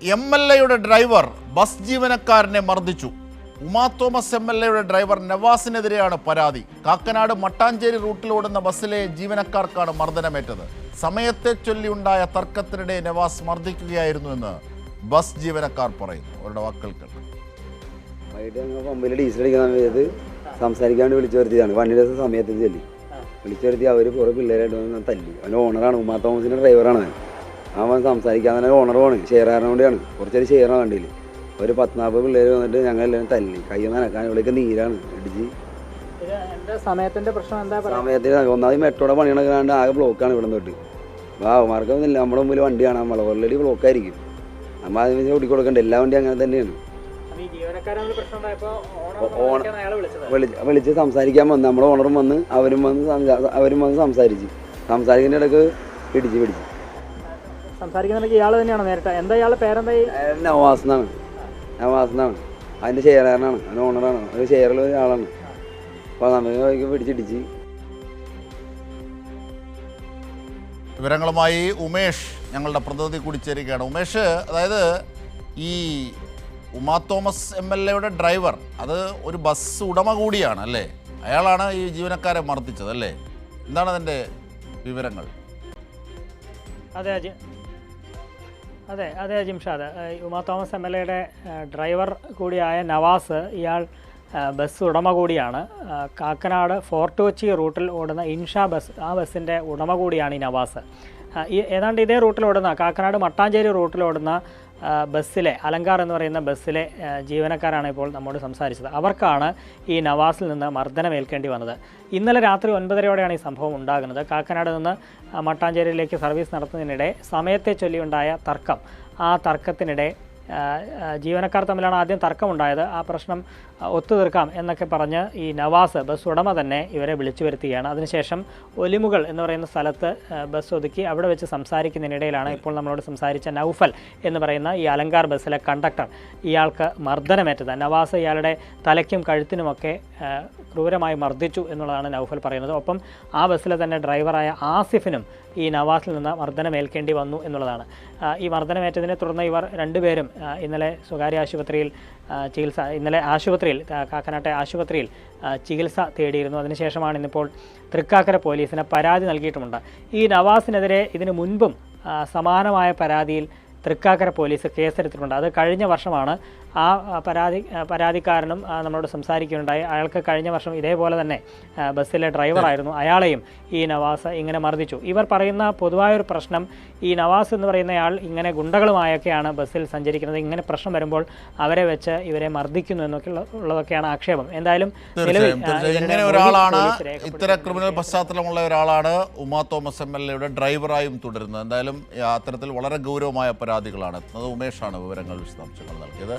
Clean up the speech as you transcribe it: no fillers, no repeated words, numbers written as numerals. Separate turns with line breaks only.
MLA driver bus ജീവനക്കാരനെ മർദ്ദിച്ചു. Uma Thomas MLA driver നവാസിനെതിരെയാണ് പരാതി. കാക്കനാട് മട്ടാഞ്ചേരി റൂട്ടിലോടുന്ന ബസ്സിലെ ജീവനക്കാർക്കാണ് മർദ്ദനമേറ്റത്. സമയത്തെ ചൊല്ലിയുണ്ടായ തർക്കത്തിനിടെ നവാസ് മർദ്ദിക്കുകയായിരുന്നുവെന്ന് ബസ് ജീവനക്കാർ പറയുന്നു. അവരുടെ വാക്കുകൾ കേൾക്കാം.
പമ്പിൽ ഡീസൽ അടിക്കുന്ന സമയത്ത് സംസാരിക്കാണ്ട് വിളിച്ചു വരുത്തിയതാണ്. വണ്ടിയുടെ സമയത്ത് ചൊല്ലി വിളിച്ചു വരുത്തി അവർ കുറേ പിള്ളേരായിട്ട് വന്ന് തല്ലി. അവൻ്റെ ഓണറാണ്, ഉമാ തോമസിൻ്റെ ഡ്രൈവറാണ്. അവൻ സംസാരിക്കാൻ തന്നെ ഓണറുമാണ്, ഷെയറാറിനെ കൊണ്ടാണ്. കുറച്ചൊരു ഷെയറാണ് വണ്ടിയിൽ. ഒരു 10-40 പിള്ളേർ വന്നിട്ട് ഞങ്ങളെല്ലാവരും തല്ലി. കൈ നനക്കാൻ ഇവിടേക്ക് നീരാണ് ഇടിച്ച്.
സമയത്തിന്റെ പ്രശ്നം എന്താ?
സമയത്തിന് ഒന്നാമത് മെട്രോയുടെ പണി നടക്കാണ്ട് ആകെ ബ്ലോക്കാണ് ഇവിടെ തൊട്ട്. മാർക്കൊന്നുമില്ല. നമ്മുടെ മുമ്പിൽ വണ്ടി കാണാൻ ഓൾറെഡി ബ്ലോക്കായിരിക്കും. നമ്മൾ അതിന് ഓടിക്കൊടുക്കണ്ട. എല്ലാ വണ്ടിയും അങ്ങനെ തന്നെയാണ്. വിളിച്ച് സംസാരിക്കാൻ വന്ന് നമ്മുടെ ഓണറും വന്ന് അവരും വന്ന് സംസാരിക്കുന്ന ഇടയ്ക്ക് പിടിച്ച്
സംസാരിക്കുന്ന ഇയാൾ തന്നെയാണോ നേരിട്ട്? എന്താ ഇയാളുടെ പേരെന്തായി?
നവാസെന്നാണ്. അതിൻ്റെ ഷെയറാരനാണ്, അതിൻ്റെ ഓണറാണ്. ഒരു ഷെയറിൽ ഒരാളാണ്. അപ്പോൾ നമുക്ക് പിടിച്ചിടിച്ച്.
വിവരങ്ങളുമായി ഉമേഷ് ഞങ്ങളുടെ പ്രതിനിധി കൂടി ചേരുകയാണ്. ഉമേഷ്, അതായത് ഈ ഉമാ തോമസ് MLA ഡ്രൈവർ അത് ഒരു ബസ് ഉടമ കൂടിയാണ് അല്ലേ? അയാളാണ് ഈ ജീവനക്കാരെ മർദ്ദിച്ചത് അല്ലേ? എന്താണ് അതിൻ്റെ വിവരങ്ങൾ?
അതെ Jimshad, Uma Thomas MLA driver കൂടിയായ നവാസ്, ഇയാൾ ബസ് ഉടമ കൂടിയാണ്. കാക്കനാട് ഫോർട്ട് കൊച്ചി റൂട്ടിൽ ഓടുന്ന ഇൻഷാ ബസ്, ആ ബസ്സിൻ്റെ ഉടമ കൂടിയാണ് ഈ നവാസ്. ഏതാണ്ട് ഇതേ റൂട്ടിലോടുന്ന കാക്കനാട് മട്ടാഞ്ചേരി റൂട്ടിലോടുന്ന ബസ്സിലെ അലങ്കാർ എന്ന് പറയുന്ന ബസ്സിലെ ജീവനക്കാരാണ് ഇപ്പോൾ നമ്മോട് സംസാരിച്ചത്. അവർക്കാണ് ഈ നവാസിൽ നിന്ന് മർദ്ദനമേൽക്കേണ്ടി വന്നത്. ഇന്നലെ രാത്രി 9:30യോടെയാണ് ഈ സംഭവം ഉണ്ടാകുന്നത്. കാക്കനാട് നിന്ന് മട്ടാഞ്ചേരിയിലേക്ക് സർവീസ് നടത്തുന്നതിനിടെ സമയത്തെ ചൊല്ലിയുണ്ടായ തർക്കം, ആ തർക്കത്തിനിടെ ജീവനക്കാർ തമ്മിലാണ് ആദ്യം തർക്കമുണ്ടായത്. ആ പ്രശ്നം ഒത്തുതീർക്കാം എന്നൊക്കെ പറഞ്ഞ് ഈ നവാസ് ബസ് ഉടമ തന്നെ ഇവരെ വിളിച്ചു വരുത്തുകയാണ്. അതിനുശേഷം ഒലിമുകൾ എന്ന് പറയുന്ന സ്ഥലത്ത് ബസ് ഒതുക്കി അവിടെ വെച്ച് സംസാരിക്കുന്നതിനിടയിലാണ് ഇപ്പോൾ നമ്മളോട് സംസാരിച്ച നൗഫൽ എന്ന് പറയുന്ന ഈ അലങ്കാർ ബസ്സിലെ കണ്ടക്ടർ, ഇയാൾക്ക് മർദ്ദനമേറ്റത്. നവാസ് ഇയാളുടെ തലയ്ക്കും കഴുത്തിനുമൊക്കെ ക്രൂരമായി മർദ്ദിച്ചു എന്നുള്ളതാണ് നൗഫൽ പറയുന്നത്. ഒപ്പം ആ ബസ്സിലെ തന്നെ ഡ്രൈവറായ ആസിഫിനും ഈ നവാസിൽ നിന്ന് മർദ്ദനമേൽക്കേണ്ടി വന്നു എന്നുള്ളതാണ്. ഈ മർദ്ദനമേറ്റതിനെ തുടർന്ന് ഇവർ രണ്ടുപേരും ഇന്നലെ സ്വകാര്യ ആശുപത്രിയിൽ കാക്കനാട്ടെ ആശുപത്രിയിൽ ചികിത്സ തേടിയിരുന്നു. അതിനുശേഷമാണ് ഇന്നിപ്പോൾ തൃക്കാക്കര പോലീസിന് പരാതി നൽകിയിട്ടുമുണ്ട്. ഈ നവാസിനെതിരെ ഇതിനു മുൻപും സമാനമായ പരാതിയിൽ തൃക്കാക്കര പോലീസ് കേസെടുത്തിട്ടുണ്ട്. അത് കഴിഞ്ഞ വർഷമാണ്. ആ പരാതിക്കാരനും നമ്മളോട് സംസാരിക്കുകയുണ്ടായി. അയാൾക്ക് കഴിഞ്ഞ വർഷം ഇതേപോലെ തന്നെ ബസ്സിലെ ഡ്രൈവറായിരുന്നു. അയാളെയും ഈ നവാസ് ഇങ്ങനെ മർദ്ദിച്ചു. ഇവർ പറയുന്ന പൊതുവായൊരു പ്രശ്നം, ഈ നവാസ് എന്ന് പറയുന്നയാൾ ഇങ്ങനെ ഗുണ്ടകളുമായൊക്കെയാണ് ബസ്സിൽ സഞ്ചരിക്കുന്നത്. ഇങ്ങനെ പ്രശ്നം വരുമ്പോൾ അവരെ വെച്ച് ഇവരെ മർദ്ദിക്കുന്നു എന്നൊക്കെ ഉള്ളതൊക്കെയാണ് ആക്ഷേപം. എന്തായാലും
ഇങ്ങനെ ഒരാളാണ്, ഇത്തരം ക്രിമിനൽ പശ്ചാത്തലമുള്ള ഒരാളാണ് ഉമാ തോമസ് MLA ഡ്രൈവറായും തുടരുന്നത്. എന്തായാലും അത്തരത്തിൽ വളരെ ഗൗരവമായ പരാതികളാണ് എത്തുന്നത്. ഉമേഷാണ് വിവരങ്ങൾ വിശദാംശങ്ങൾ നൽകിയത്.